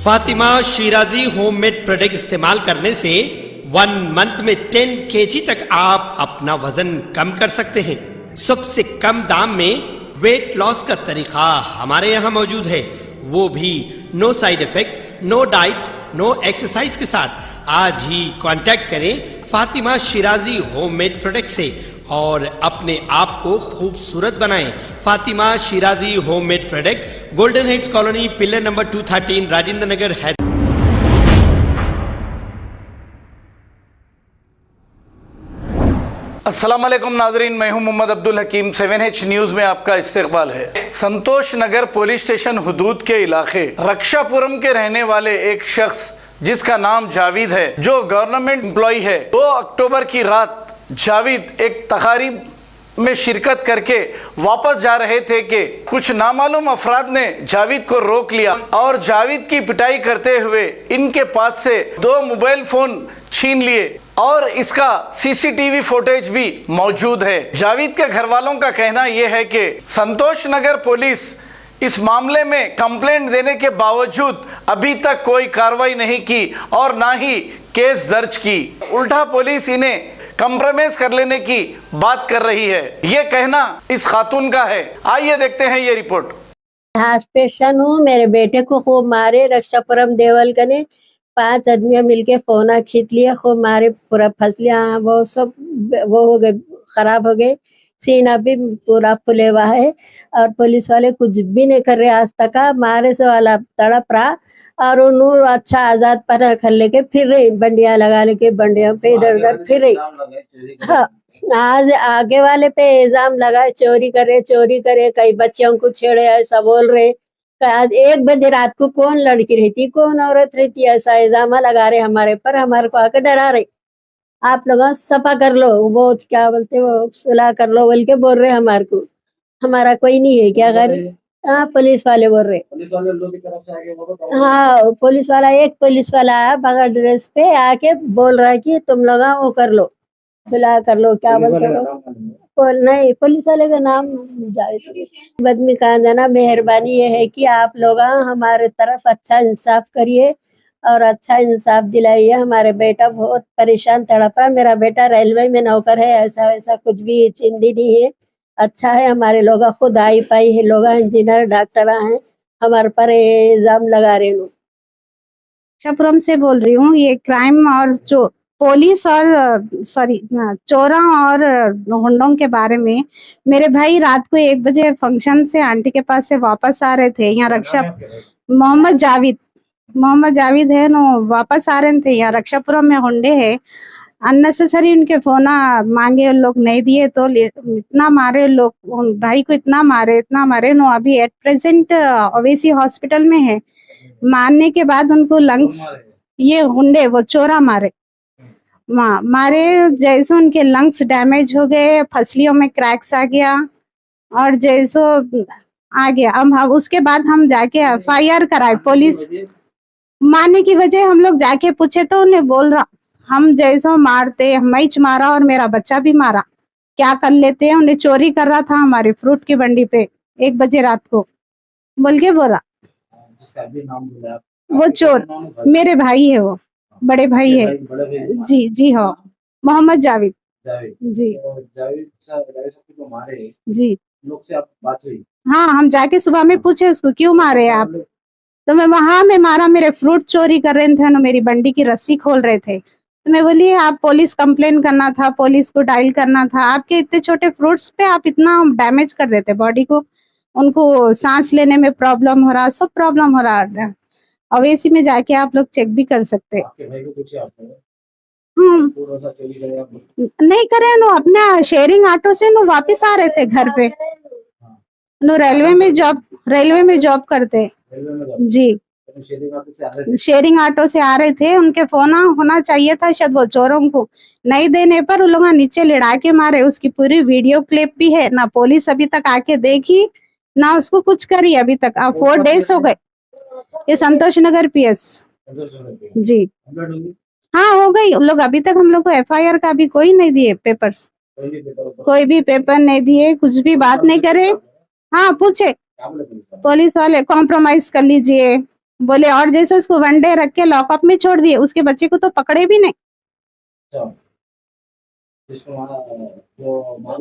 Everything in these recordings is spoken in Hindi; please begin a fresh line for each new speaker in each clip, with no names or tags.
फातिमा शिराजी होममेड प्रोडक्ट इस्तेमाल करने से 1 मंथ में 10 kg तक आप अपना वजन कम कर सकते हैं। सबसे कम दाम में वेट लॉस का तरीका हमारे यहाँ मौजूद है, वो भी no side effect, no diet, no exercise के साथ। आज ही कांटेक्ट करें फातिमा शिराजी होममेड प्रोडक्ट से और अपने आप को खूबसूरत बनाएं। Fatima Shirazi homemade product, golden heads colony, pillar number 213, Rajendra Nagar, Hyderabad.
अस्सलाम वालेकुम नाजरीन, मैं हूं मोहम्मद अब्दुल हकीम। 7H न्यूज़ में आपका इस्तकबाल है। संतोष नगर पुलिस स्टेशन हुदूद के इलाके रक्षापुरम के रहने वाले एक शख्स जिसका नाम जावेद है, जो गवर्नमेंट एम्प्लॉय है, 2 अक्टूबर की रात जावेद एक तकारीब में शिरकत करके वापस जा रहे थे कि कुछ नामालूम अफराद ने जावेद को रोक लिया और जावेद की पिटाई करते हुए इनके पास से 2 मोबाइल फोन छीन लिए और इसका सीसीटीवी फुटेज भी मौजूद है। जावेद के घर वालों का कहना यह है कि संतोष नगर पुलिस इस मामले में कंप्लेंट देने के बावजूद अभी तक कोई कार्रवाई नहीं की और ना ही केस दर्ज की। उल्टा पुलिस इन्हें कंप्रोमाइज कर लेने की बात कर रही है। ये कहना इस खातून का है। आइए देखते हैं ये रिपोर्ट।
पेशेंट हूँ, मेरे बेटे को खूब मारे रक्षापुरम देवल कने 5 आदमी मिलके फोना खींच लिया, खूब मारे, पूरा फसलियाँ वो सब वो हो गए, खराब हो गए, सीना भी पूरा फुले हुआ है और पुलिस वाले कुछ भी नहीं कर रहे आज तक। मारे से वाला तड़प रहा और नूर अच्छा आजाद पर कर लेके फिर रही, बंडियां लगा लेके बंडियों पे इधर उधर फिर रही। हाँ, आज आगे वाले पे इल्जाम लगाए चोरी करे, कई बच्चों को छेड़े, ऐसा बोल रहे। आज 1 बजे रात को कौन लड़की रहती, कौन औरत रहती, ऐसा इल्जाम लगा रहे हमारे पर, हमारे को आके डरा रहे। आप लोग सफा कर लो, वो क्या बोलते वो सुलह कर लो बोल के बोल रहे हमारे को। हमारा कोई नहीं है, क्या करे। हाँ, पुलिस वाले बोल रहे। हाँ, पुलिस वाला, एक पुलिस वाला आया बगैर ड्रेस पे आके बोल रहा है कि तुम लोग वो कर लो, सुलह कर लो, क्या बोलते हो। नहीं, पुलिस वाले का नाम बदमी कहा जाना। मेहरबानी ये है कि आप लोग हमारे तरफ अच्छा इंसाफ करिए और अच्छा इंसाफ दिलाइए। हमारे बेटा बहुत परेशान तड़प रहा। मेरा बेटा रेलवे में नौकर है, ऐसा वैसा कुछ भी चिंदी नहीं है, अच्छा है। हमारे लोग खुद आई पाई है, लोग इंजीनियर डॉक्टर हैं, हमारे पर इल्जाम लगा रहे हैं।
रक्षापुरम से बोल रही हूँ। ये क्राइम और पुलिस और चोरा और गुंडों के बारे में, मेरे भाई रात को 1 बजे फंक्शन से आंटी के पास से वापस आ रहे थे। यहाँ रक्षा मोहम्मद जावेद है नो, वापस आ रहे थे। यहाँ रक्षापुरम में होंडे है, अननेसेसरी उनके फोना मांगे, उन लोग नहीं दिए तो इतना मारे लोग, भाई को इतना मारे नो। अभी एट प्रेजेंट ओवेसी हॉस्पिटल में है। मारने के बाद उनको लंग्स, ये होंडे वो चोरा मारे जैसे उनके लंग्स डैमेज हो गए, फसलियों में क्रैक्स आ गया और जैसो आ गया। अब उसके बाद हम जाके FIR कराए। पुलिस मारने की वजह हम लोग जाके पूछे तो उन्हें बोल रहा हम जैसो मारते, मैच मारा और मेरा बच्चा भी मारा, क्या कर लेते हैं। उन्हें चोरी कर रहा था हमारी फ्रूट की मंडी पे 1 बजे रात को बोल के बोला। वो चोर मेरे भाई है, वो बड़े भाई है। जी हाँ, मोहम्मद जावेद जी। जी लोग से आप बात हुई? हाँ, हम जाके सुबह में पूछे उसको क्यों मारे आप, तो मैं वहां में मारा, मेरे फ्रूट चोरी कर रहे थे ना, मेरी बंडी की रस्सी खोल रहे थे। तो मैं बोली आप पुलिस कंप्लेन करना था, पुलिस को डायल करना था, आपके इतने छोटे फ्रूट्स पे आप इतना डैमेज कर देते बॉडी को, उनको सांस लेने में प्रॉब्लम हो रहा, सब प्रॉब्लम हो रहा। अवेसी में जाके आप लोग चेक भी कर सकते हैं। नहीं करे नो, अपना शेयरिंग ऑटो से नो वापस आ रहे थे घर पे नो, रेलवे में जॉब करते जी। शेयरिंग ऑटो से आ रहे थे, उनके फोन होना चाहिए था शायद, वो चोरों को नहीं देने पर उन लोग नीचे लड़ा के मारे। उसकी पूरी वीडियो क्लिप भी है ना, पुलिस अभी तक आके देखी ना उसको कुछ करी अभी तक। 4 डेज हो गए। ये संतोष नगर PS जी। हाँ, हो गई। उन लोग अभी तक हम लोग को FIR का भी कोई नहीं दिए पेपर्स, कोई भी पेपर नहीं दिए, कुछ भी बात नहीं करे। हाँ, पूछे पुलिस वाले कॉम्प्रोमाइज कर लीजिए, बोले, और जैसे उसको 1 डे रख के लॉकअप में छोड़ दिए, उसके बच्चे को तो पकड़े भी नहीं।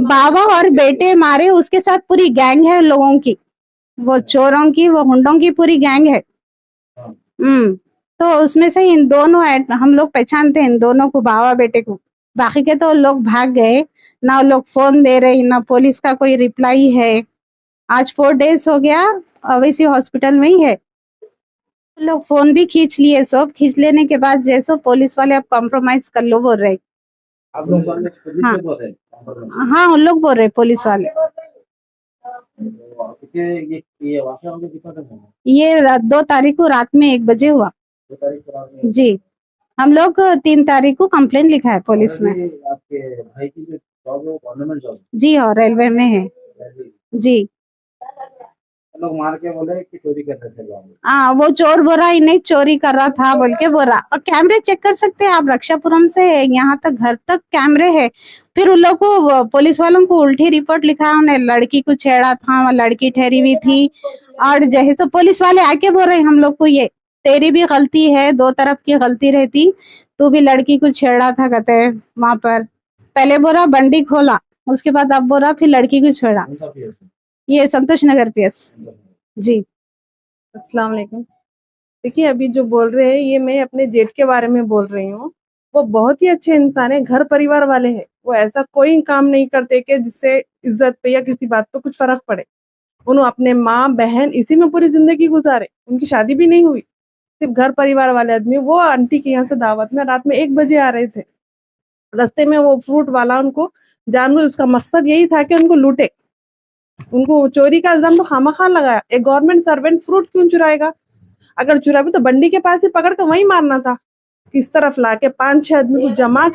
बाबा और बेटे मारे, उसके साथ पूरी गैंग है लोगों की, वो चोरों की, वो हुंडों की पूरी गैंग है। तो उसमें से इन दोनों हम लोग पहचानते हैं, इन दोनों को, बाबा बेटे को। बाकी के तो लोग भाग गए, ना वो लोग फोन दे रहे, ना पुलिस का कोई रिप्लाई है। आज 4 डेज हो गया, अवैसी हॉस्पिटल में ही है। लोग फोन भी खींच लिए, सब खींच लेने के बाद जैसो पुलिस वाले अब कॉम्प्रोमाइज कर लो बोल रहे।
आप लोग पुलिस
हाँ।
से बोल रहे हैं?
हाँ, उन लोग बोल रहे पुलिस वाले।
ये वाकया हमको कितना तक हुआ?
ये 2 तारीख को रात में 1 बजे हुआ।
2 तारीख को रात में?
जी, हम लोग 3 तारीख को कंप्लेन लिखा है पुलिस में।
आपके भाई की जो जॉब है वो गवर्नमेंट जॉब
जी, और रेलवे में है।
है?
जी
लोग मार के बोले कि चोरी कर रहे थे लोग।
हाँ, वो चोर बोला ही नहीं, चोरी कर रहा था बोल के बोला। और कैमरे चेक कर सकते हैं आप, रक्षापुरम से यहाँ तक घर तक कैमरे है। फिर उन लोग को, पुलिस वालों को उल्टी रिपोर्ट लिखा, उन्हें लड़की को छेड़ा था, वो लड़की ठहरी हुई थी। और जैसे तो पुलिस वाले आके बोल रहे हम लोग को, ये तेरी भी गलती है, 2 तरफ की गलती रहती, तू भी लड़की को छेड़ा था, कहते हैं वहां पर। पहले बोला बंडी खोला, उसके बाद अब बोला फिर लड़की को छेड़ा।
कौन सा पीएस है?
ये संतोष नगर पीएस। जी।
अस्सलाम वालेकुम। देखिए, अभी जो बोल रहे हैं ये मैं अपने जेठ के बारे में बोल रही हूँ। वो बहुत ही अच्छे इंसान है, घर परिवार वाले हैं। वो ऐसा कोई काम नहीं करते कि जिससे इज्जत पे या किसी बात पे कुछ फर्क पड़े। उन्होंने अपने माँ बहन इसी में पूरी जिंदगी गुजारे, उनकी शादी भी नहीं हुई, सिर्फ घर परिवार वाले आदमी। वो आंटी के यहाँ से दावत में रात में 1 बजे आ रहे थे। रास्ते में वो फ्रूट वाला उनको जानवर, उसका मकसद यही था कि उनको लूटे। उनको चोरी का इल्जाम तो खामखा लगाया। एक गवर्नमेंट सर्वेंट फ्रूट क्यों चुराएगा? अगर चुरा भी तो बंडी के पास ही पकड़ कर वहीं मारना था। किस तरफ लाके 5-6 आदमी को जमा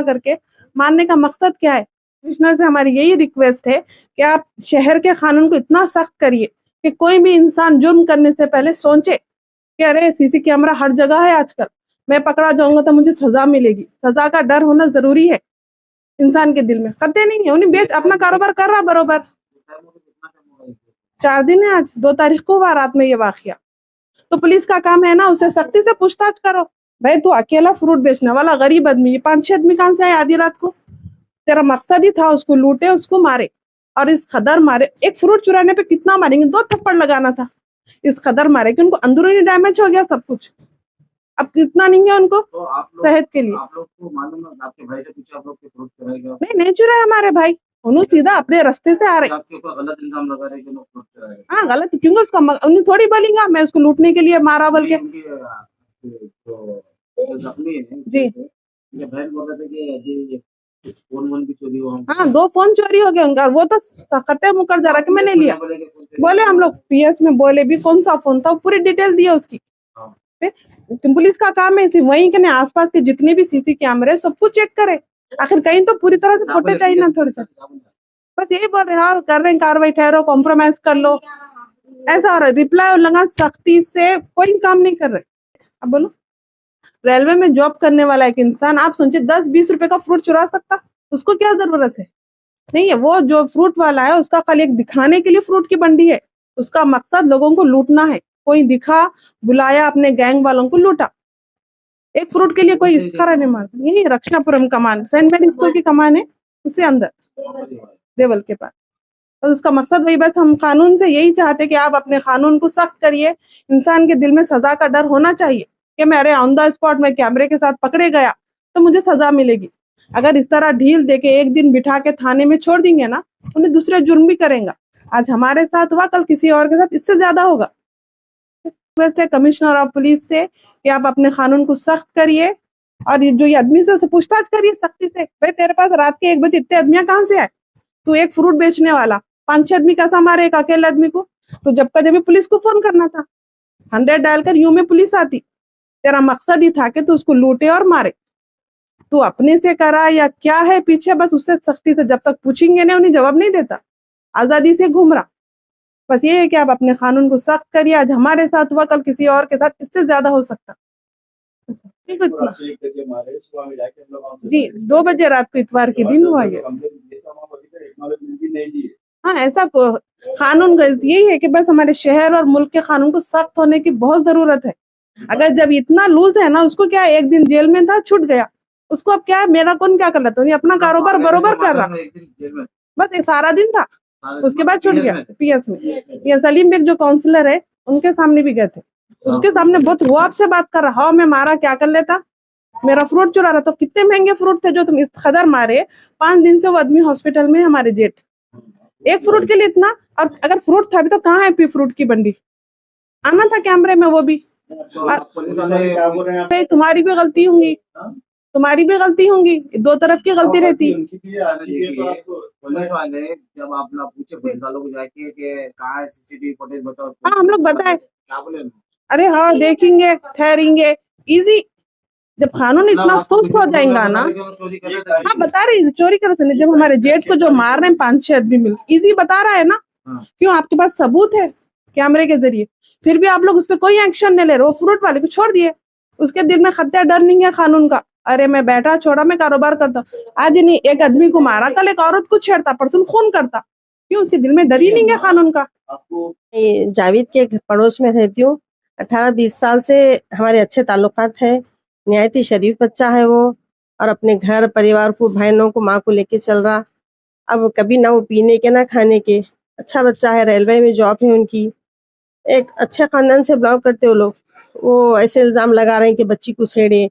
करके मारने का मकसद क्या है? कमिश्नर से हमारी यही रिक्वेस्ट है कि आप शहर के कानून को इतना सख्त करिए कि कोई भी इंसान जुर्म करने से पहले सोचे कि अरे सीसी कैमरा हर जगह है आजकल, मैं पकड़ा जाऊंगा तो मुझे सजा मिलेगी। सजा का डर होना जरूरी है इंसान के दिल में। करते नहीं है, उन्हें बेच अपना कारोबार कर रहा बरोबर। 4 दिन है, आज 2 तारीख को हुआ रात में ये वाकया। तो पुलिस का काम है ना, उसे सख्ती से पूछताछ करो। भाई तू अकेला फ्रूट बेचने वाला गरीब आदमी, ये 5-6 आदमी कहां से आए आधी रात को? तेरा मकसद ही था उसको लूटे, उसको मारे, और इस कदर मारे। एक फ्रूट चुराने पे कितना मारेंगे? 2 थप्पड़ लगाना था। इस कदर मारे कि उनको अंदरूनी डैमेज हो गया सब कुछ। अब कितना नहीं है उनको
तो आप लोग,
सेहत के लिए।
आप लोग को मालूम है, आपके भाई से पूछा आप लोग के फ्रूट चुराए गए?
नहीं चुराए हमारे भाई, उन्होंने सीधा अपने रास्ते से आ रहे।
आपके ऊपर गलत इल्जाम लगा रहे हैं कि लोग फ्रूट चुराए गए?
हाँ गलत, क्योंकि उसका उन्हें थोड़ी बोलेंगे मैं उसको लूटने के लिए मारा बोल के।
जो जख्मी है
जी
ये बहन बोल रहे थे कि अभी कुछ फोन वोन भी चोरी हुआ।
हाँ, 2 फोन चोरी हो गए उनका। वो तो सख्ते मुकर जा रहा कि मैंने लिया। बोले हम लोग पीएस में बोले भी कौन सा फोन था, पूरी डिटेल दिया उसकी। पुलिस का काम है वहीं के आसपास के जितने भी सीसी कैमरे सब कुछ चेक करे। आखिर कहीं तो पूरी तरह से फुटेज चाहिए ना थोड़ी सा। बस यही बोल रहे हाँ कर रहे हैं कार्रवाई, ठहरो, कॉम्प्रोमाइज कर लो, ऐसा हो रहा है। रिप्लाई लगा सख्ती से, कोई काम नहीं कर रहे। अब बोलो, रेलवे में जॉब करने वाला एक इंसान, आप सोचिए 10-20 रुपए का फ्रूट चुरा सकता? उसको क्या जरूरत है? नहीं है। वो जो फ्रूट वाला है उसका कल एक दिखाने के लिए फ्रूट की बंडी है, उसका मकसद लोगों को लूटना है। कोई दिखा, बुलाया, अपने गैंग वालों को लूटा। एक फ्रूट के लिए कोई इस तरह नहीं मारता। यही रक्षापुरम कमान, सेंट मैरी स्कूल की कमान है, उससे अंदर देवल के पास। और उसका मकसद वही, बस हम कानून से यही चाहते कि आप अपने कानून को सख्त करिए। इंसान के दिल में सजा का डर होना चाहिए कि मेरे ऑन द स्पॉट में कैमरे के साथ पकड़े गया तो मुझे सजा मिलेगी। अगर इस तरह ढील देके एक दिन बिठा के थाने में छोड़ देंगे ना, उन्हें दूसरे जुर्म भी करेंगे। आज हमारे साथ हुआ, कल किसी और के साथ इससे ज्यादा होगा। रिक्वेस्ट है कमिश्नर ऑफ पुलिस से कि आप अपने कानून को सख्त करिए, और ये जो ये आदमी से उसे पूछताछ करिए सख्ती से। भाई तेरे पास रात के 1 बजे इतने आदमियां कहाँ से आए? तू एक फ्रूट बेचने वाला 5-6 आदमी कैसा मारे एक अकेले आदमी को? तो जब कभी पुलिस को फोन करना था, 100 डायल कर यूं में पुलिस आती। तेरा मकसद ही था कि तू उसको लूटे और मारे। तू अपने से करा या क्या है पीछे, बस उससे सख्ती से जब तक पूछेंगे नहीं, उन्हें जवाब नहीं देता, आजादी से घूम रहा। बस ये है कि आप अपने कानून को सख्त करिए। आज हमारे साथ हुआ, कल किसी और के साथ इससे ज्यादा हो सकता। जी 2 बजे रात को इतवार के दिन हुआ ये। हाँ ऐसा कानून का यही है कि बस हमारे शहर और मुल्क के कानून को सख्त होने की बहुत जरूरत है। अगर जब इतना लूज है ना, उसको क्या है, एक दिन जेल में था, छूट गया, उसको अब क्या है, मेरा कौन क्या कर लेता है, अपना कारोबार बरोबर कर रहा, बस ये सारा दिन था, उसके बाद छूट गया पीएस में। ये सलीम बेग जो काउंसलर है, उनके सामने भी गए थे, उसके सामने बहुत रुआब से बात कर रहा, हाँ मैं मारा क्या कर लेता, मेरा फ्रूट चुरा रहा। तो कितने महंगे फ्रूट थे जो तुम इस कदर मारे। 5 दिन से वो आदमी हॉस्पिटल में है, हमारे जेठ, एक फ्रूट के लिए इतना। और अगर फ्रूट था भी तो कहाँ है पी फ्रूट की बंडी, आना था कैमरे में वो भी। तुम्हारी भी गलती होंगी, तुम्हारी भी गलती होंगी, दो तरफ की गलती रहती।
पुलिस वाले जब आप लोग पूछे पुलिस वालों को जाके कि कहाँ है सीसीटीवी फुटेज बताओ,
हाँ हम लोग बताए,
क्या बोले?
अरे हाँ देखेंगे, ठहरेंगे, इजी। जब कानून इतना सुस्त हो जाएगा ना, हाँ बता रहे चोरी कर रहे, जब हमारे जेठ को जो मार रहे हैं 5-6 आदमी मिल, इजी बता रहा है ना। क्यों, आपके पास सबूत है कैमरे के जरिए, फिर भी आप लोग उस पर कोई एक्शन नहीं ले रहे हो। फ्रूट वाले को छोड़ दिए, उसके दिल में खत्या डर नहीं है कानून का, अरे मैं बैठा छोड़ा, मैं कारोबार करता। आज नहीं एक आदमी को मारा, कल एक औरत को छेड़ता, परसों खून करता, क्यों, उसके दिल में डर ही नहीं है कानून का।
जावेद के पड़ोस में रहती हूँ, 18-20 साल से हमारे अच्छे ताल्लुकात है, निहायती शरीफ बच्चा है वो, और अपने घर परिवार को, बहनों को, माँ को लेके चल रहा। अब कभी ना वो पीने के ना खाने के, अच्छा बच्चा है, रेलवे में जॉब है उनकी, एक अच्छे खानदान से बिलोंग करते वो लोग। वो ऐसे इल्जाम लगा रहे हैं कि बच्ची को छेड़े,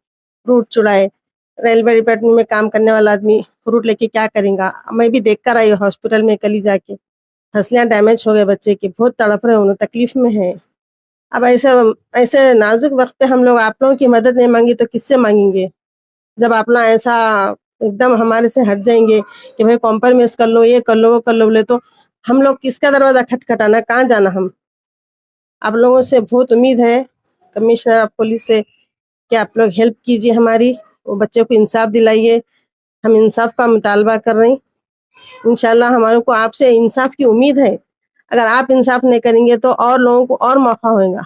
फ्रूट चुराए। रेलवे डिपार्टमेंट में काम करने वाला आदमी फ्रूट लेके क्या करेगा। मैं भी देख कर आई हॉस्पिटल में कल ही जाके, हंसलियाँ डैमेज हो गए बच्चे की, बहुत तड़प रहे, उन्हें तकलीफ में है। अब ऐसे नाजुक वक्त पे हम लोग आप लोगों की मदद नहीं मांगी तो किससे मांगेंगे, जब आप लोग ऐसा एकदम हमारे से हट जाएंगे कि भाई कॉम्प्रोमाइज कर लो, ये कर लो, वो कर लो बोले, तो हम लोग किसका दरवाजा खटखटाना, कहाँ जाना। हम आप लोगों से बहुत उम्मीद है, कमिश्नर ऑफ पुलिस से, कि आप लोग हेल्प कीजिए हमारी, वो बच्चे को इंसाफ दिलाइए। हम इंसाफ का मुतालबा कर रहे हैं, इंशाल्लाह हमारे को आपसे इंसाफ की उम्मीद है। अगर आप इंसाफ नहीं करेंगे तो और लोगों को और मौका होगा।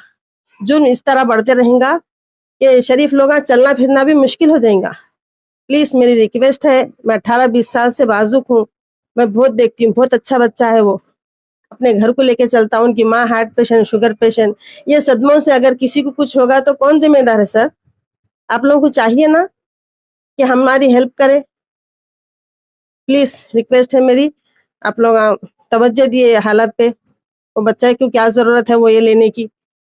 जुर्म इस तरह बढ़ते रहेगा कि शरीफ लोग चलना फिरना भी मुश्किल हो जाएगा। प्लीज मेरी रिक्वेस्ट है, मैं 18-20 साल से बाजुक हूँ, मैं बहुत देखती हूँ, बहुत अच्छा बच्चा है वो, अपने घर को लेके चलता हूँ। उनकी माँ हार्ट पेशेंट, शुगर पेशेंट, ये सदमों से अगर किसी को कुछ होगा तो कौन जिम्मेदार है सर। आप लोगों को चाहिए ना कि हमारी हेल्प करें। प्लीज रिक्वेस्ट है मेरी, आप लोग तवज्जो दिए हालत पे। वो बच्चा को क्या जरूरत है वो ये लेने की,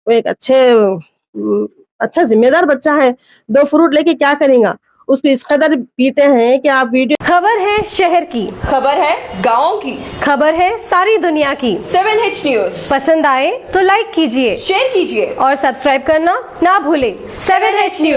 वो एक अच्छा जिम्मेदार बच्चा है, 2 फ्रूट लेके क्या करेगा। उसको इस कदर पीटे हैं कि आप वीडियो।
खबर है शहर की,
खबर है गाँव की,
खबर है सारी दुनिया की।
7H न्यूज
पसंद आए तो लाइक कीजिए,
शेयर कीजिए
और सब्सक्राइब करना ना भूलें।
7H news.